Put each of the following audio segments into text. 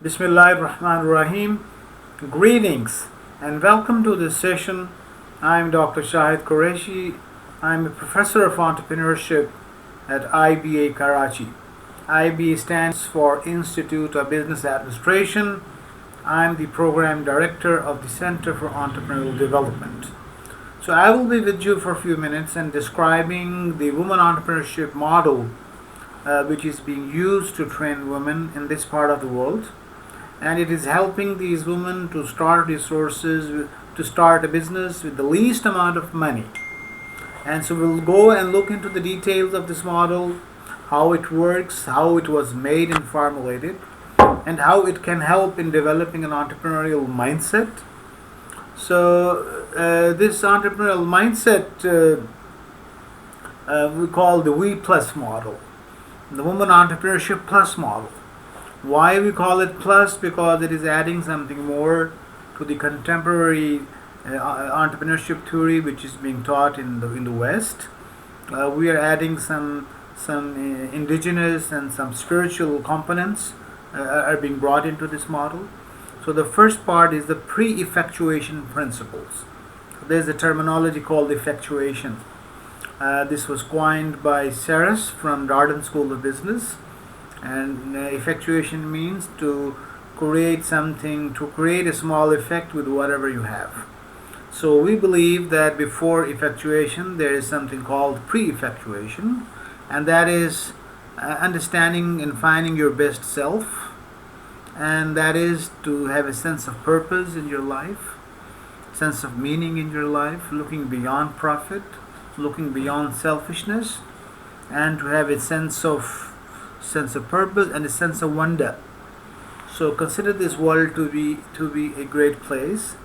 Bismillahirrahmanirrahim. Greetings and welcome to this session. I'm Dr. Shahid Qureshi. I'm a professor of entrepreneurship at IBA Karachi. IBA stands for Institute of Business Administration. I'm the program director of the Center for Entrepreneurial Development. So I will be with you for a few minutes and describing the women entrepreneurship model which is being used to train women in this part of the world, and it is helping these women to start resources to start a business with the least amount of money. And so we'll go and look into the details of this model, how it works, how it was made and formulated, and how it can help in developing an entrepreneurial mindset. So this entrepreneurial mindset we call the V plus model, the Women Entrepreneurship Plus model. Why we call it plus? Because it is adding something more to the contemporary entrepreneurship theory which is being taught in the West. We are adding some indigenous and some spiritual components are being brought into this model. So the first part is the pre-effectuation principles. There's a terminology called effectuation. This was coined by Saras from Darden School of Business, and effectuation means to create something, to create a small effect with whatever you have. So we believe that before effectuation there is something called pre-effectuation, and that is understanding and finding your best self, and that is to have a sense of purpose in your life, sense of meaning in your life, looking beyond profit, looking beyond selfishness, and to have a sense of purpose and a sense of wonder. So consider this world to be a great place,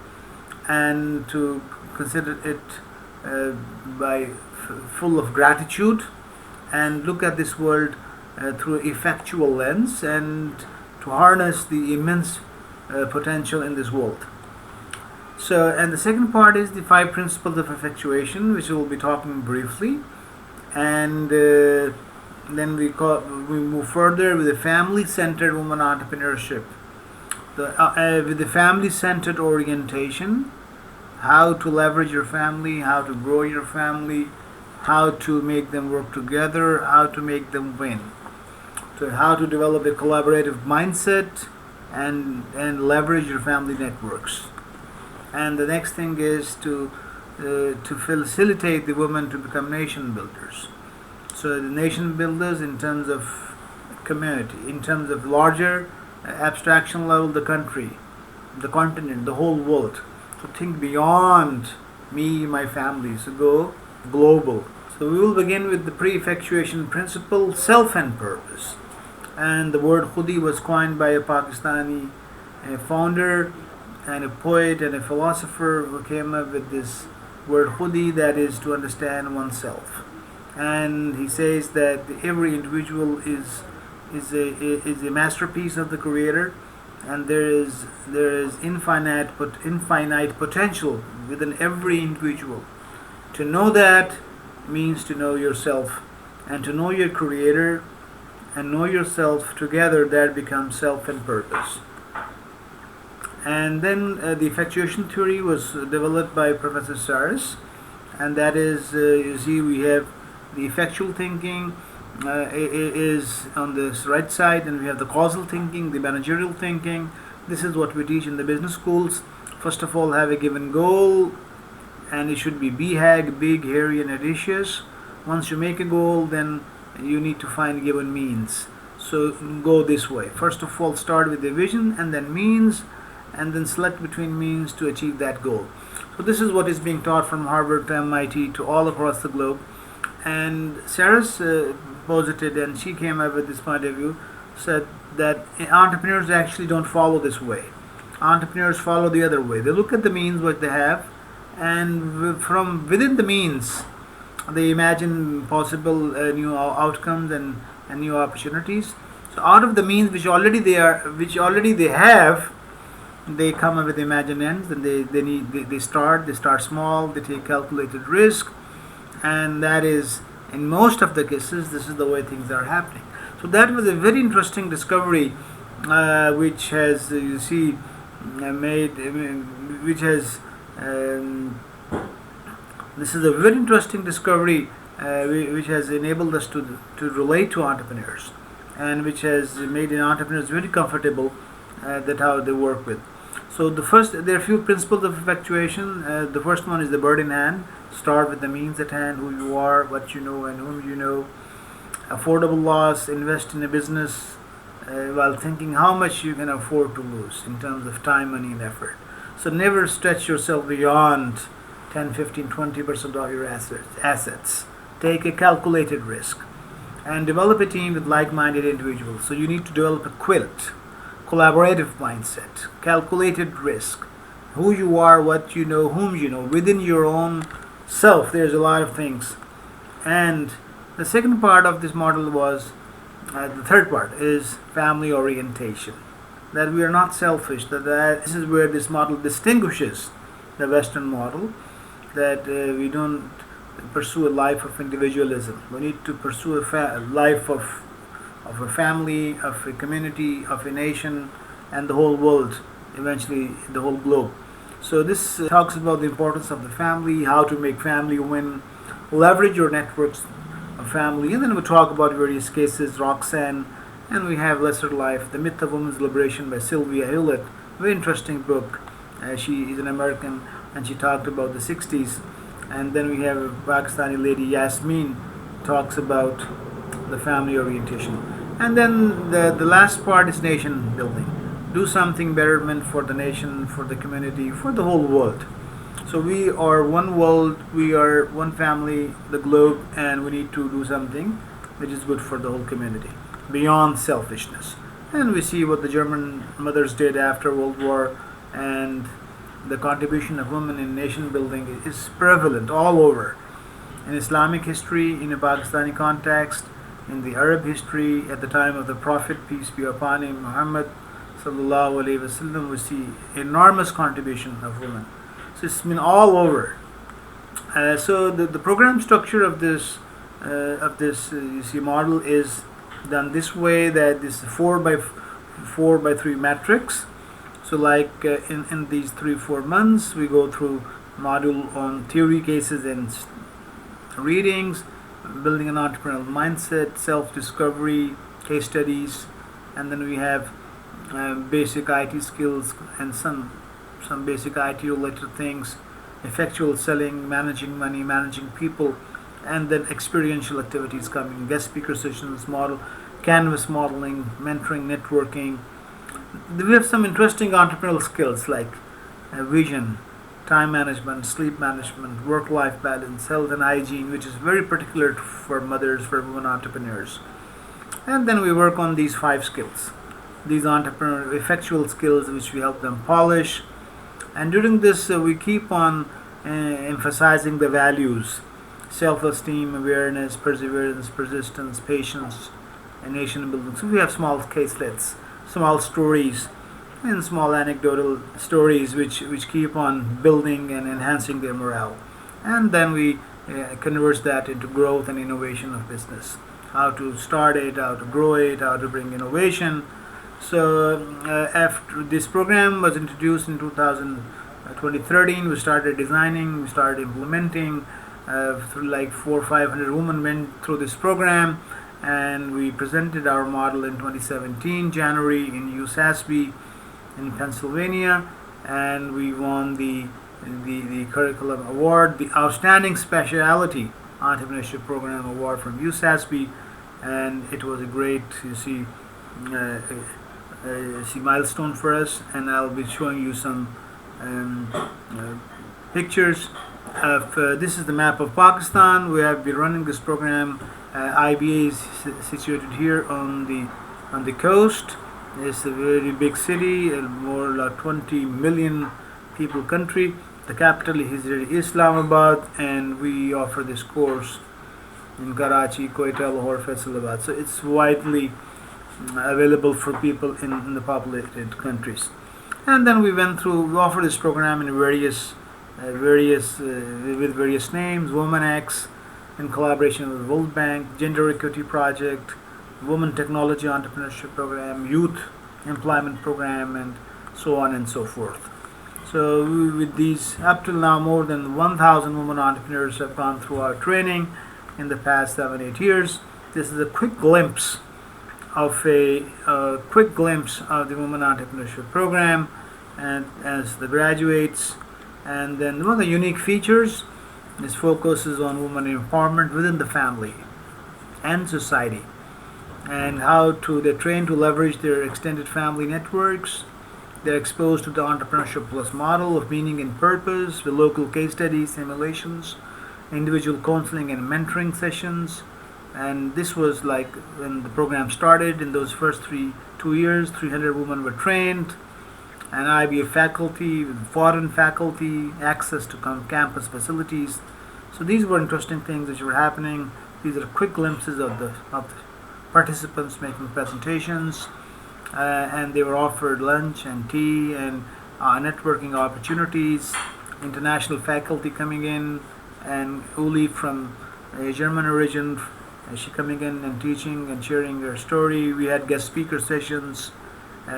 and to consider it full of gratitude, and look at this world through an effectual lens, and to harness the immense potential in this world. So, and the second part is the 5 principles of effectuation, which we will be talking briefly, and then we move further with the family-centered woman entrepreneurship, with the family-centered orientation, how to leverage your family, how to grow your family, how to make them work together, how to make them win, so how to develop a collaborative mindset and leverage your family networks. And the next thing is to facilitate the women to become nation builders. So the nation builders in terms of community, in terms of larger abstraction level, the country, the continent, the whole world. So think beyond me, my family. So go global. So we will begin with the pre-effectuation principle, self and purpose. And the word khudi was coined by a Pakistani founder and a poet and a philosopher who came up with this word khudi, that is to understand oneself. And he says that every individual is a masterpiece of the Creator, and there is infinite potential within every individual. To know that means to know yourself, and to know your Creator and know yourself together, that becomes self and purpose. And then the effectuation theory was developed by Professor Saras, and that is, you see, we have the effectual thinking is on this right side, and we have the causal thinking, the managerial thinking. This is what we teach in the business schools. First of all, have a given goal, and it should be BHAG, big, hairy, and audacious. Once you make a goal, then you need to find given means. So go this way. First of all, start with the vision, and then means, and then select between means to achieve that goal. So this is what is being taught from Harvard to MIT to all across the globe. And Saras posited, and she came up with this point of view, said that entrepreneurs actually don't follow this way. Entrepreneurs follow the other way. They look at the means what they have, and from within the means they imagine possible new outcomes and new opportunities. So out of the means which already they have, they come up with imagined ends, and they start small, they take calculated risk, and that is, in most of the cases, this is the way things are happening. So that was a very interesting discovery which has which has this is a very interesting discovery, which has enabled us to relate to entrepreneurs, and which has made entrepreneurs very comfortable that how they work with. So there are a few principles of effectuation. The first one is the bird in hand. Start with the means at hand, who you are, what you know, and whom you know. Affordable loss. Invest in a business while thinking how much you can afford to lose in terms of time, money, and effort. So never stretch yourself beyond 10, 15, 20% of your assets. Take a calculated risk, and develop a team with like-minded individuals. So you need to develop a collaborative mindset, calculated risk, who you are, what you know, whom you know. Within your own self, there's a lot of things. And the second part of this model was, the third part is family orientation. That we are not selfish. That this is where this model distinguishes the Western model. That we don't pursue a life of individualism. We need to pursue a life of a family, of a community, of a nation, and the whole world, eventually the whole globe. So this talks about the importance of the family, how to make family win, leverage your networks of family, and then we talk about various cases, Roxanne, and we have Lesser Life, The Myth of Women's Liberation by Sylvia Hewlett. Very interesting book. She is an American, and she talked about the 60s. And then we have a Pakistani lady, Yasmin, talks about the family orientation. And then the last part is nation building. Do something betterment for the nation, for the community, for the whole world. So we are one world, we are one family, the globe, and we need to do something which is good for the whole community, beyond selfishness. And we see what the German mothers did after World War, and the contribution of women in nation building is prevalent all over. In Islamic history, in a Pakistani context, in the Arab history at the time of the Prophet, peace be upon him, Muhammad sallallahu alaihi wasallam, we see enormous contribution of women. So it's been all over. So the program structure of this model is done this way, that this 4x3 matrix. So like in these 3-4 months, we go through module on theory, cases, and readings, building an entrepreneurial mindset, self-discovery, case studies, and then we have basic IT skills and some basic IT related things, effectual selling, managing money, managing people, and then experiential activities coming, guest speaker sessions, canvas modeling, mentoring, networking. We have some interesting entrepreneurial skills like vision, time management, sleep management, work-life balance, health and hygiene, which is very particular for mothers, for women entrepreneurs. And then we work on these 5 skills, these entrepreneurial effectual skills, which we help them polish. And during this, we keep on emphasizing the values: self-esteem, awareness, perseverance, persistence, patience, and nation building. So we have small caselets, small stories, and small anecdotal stories which keep on building and enhancing their morale. And then we convert that into growth and innovation of business. How to start it, how to grow it, how to bring innovation. So after this program was introduced in 2013, we started designing, we started implementing. Through like 400 or 500 women went through this program, and we presented our model in 2017 January in USASB in Pennsylvania, and we won the curriculum award, the Outstanding Specialty Entrepreneurship Program Award from USASB, and it was a great milestone for us. And I'll be showing you some pictures of this is the map of Pakistan. We have been running this program. IBA is situated here on the coast. It's a very big city, more like 20 million people country. The capital is Islamabad, and we offer this course in Karachi, Quetta, Lahore, Faisalabad. So it's widely available for people in the populated countries. And then we offer this program in various with various names: Woman X, in collaboration with World Bank, Gender Equity Project, Women Technology Entrepreneurship Program, Youth employment program, and so on and so forth. So with these, up till now, more than 1,000 women entrepreneurs have gone through our training in the past 7-8 years. This is a quick glimpse of the Women Entrepreneurship Program, and as the graduates. And then one of the unique features is focuses on women empowerment within the family and society, and how they're trained to leverage their extended family networks. They're exposed to the Entrepreneurship Plus model of meaning and purpose with local case studies, simulations, individual counseling and mentoring sessions. And this was like when the program started. In those first 2 years, 300 women were trained, and IBA faculty, foreign faculty, access to campus facilities. So these were interesting things which were happening. These are quick glimpses of the participants making presentations, and they were offered lunch and tea and networking opportunities. International faculty coming in, and Uli from German origin, she coming in and teaching and sharing her story. We had guest speaker sessions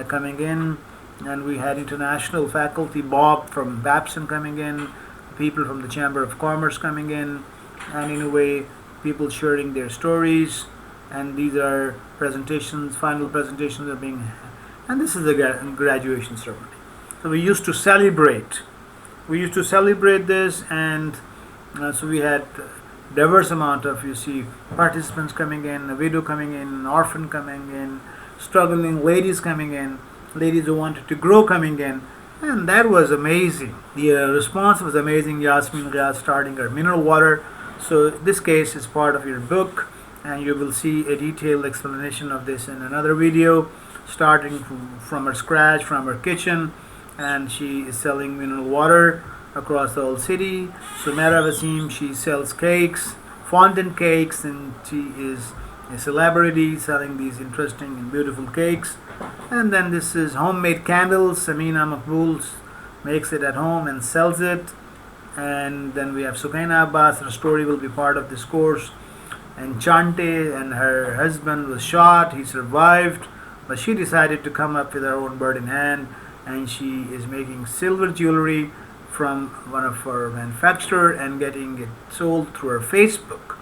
coming in, and we had international faculty, Bob from Babson coming in, people from the Chamber of Commerce coming in, and in a way people sharing their stories. And these are presentations, final presentations are being, and this is the graduation ceremony. So we used to celebrate this, and so we had diverse amount of, participants coming in, a widow coming in, an orphan coming in, struggling ladies coming in, ladies who wanted to grow coming in, and that was amazing. The response was amazing. Yasmin Riaz starting her mineral water. So this case is part of your book, and you will see a detailed explanation of this in another video, starting from her scratch, from her kitchen, and she is selling mineral water across the whole city. Sumera Wasim, she sells cakes, fondant cakes, and she is a celebrity selling these interesting and beautiful cakes. And then this is homemade candles. Samina Makbul makes it at home and sells it. And then we have Sukaina Abbas. Her story will be part of this course. And Chante and her husband was shot. He survived, but she decided to come up with her own bird in hand, and she is making silver jewelry from one of her manufacturers and getting it sold through her Facebook.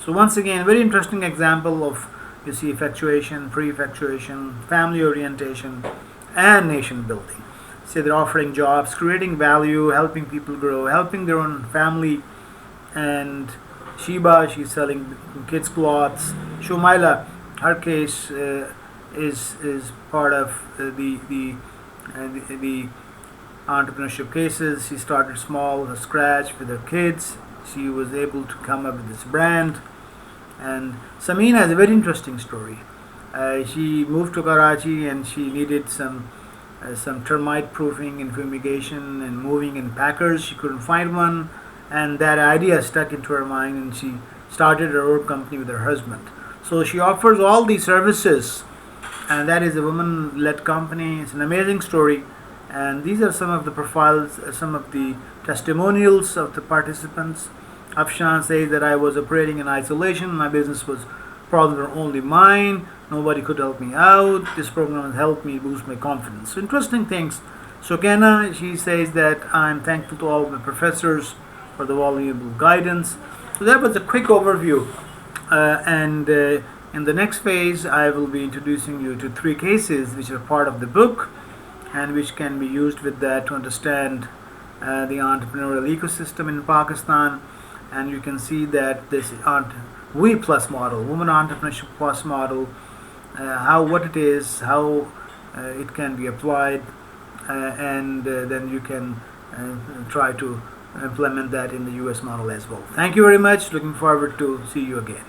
So once again, very interesting example of, effectuation, pre-effectuation, family orientation, and nation building. So they're offering jobs, creating value, helping people grow, helping their own family. And Sheba, she's selling kids' clothes. Shumaila, her case is part of the entrepreneurship cases. She started small, from scratch with her kids. She was able to come up with this brand. And Samina has a very interesting story. She moved to Karachi, and she needed some termite proofing and fumigation and moving in packers. She couldn't find one, and that idea stuck into her mind, and she started her own company with her husband. So she offers all these services, and that is a woman-led company. It's an amazing story, and these are some of the profiles, some of the testimonials of the participants. Afshan says that I was operating in isolation. My business was probably only mine. Nobody could help me out. This program has helped me boost my confidence. So interesting things. Sokena, she says that I'm thankful to all of the professors for the valuable guidance. So that was a quick overview. And in the next phase, I will be introducing you to 3 cases which are part of the book and which can be used with that to understand the entrepreneurial ecosystem in Pakistan. And you can see that this We Plus model, Women Entrepreneurship Plus model, what it is, how it can be applied, and then you can try to implement that in the US model as well. Thank you very much. Looking forward to see you again.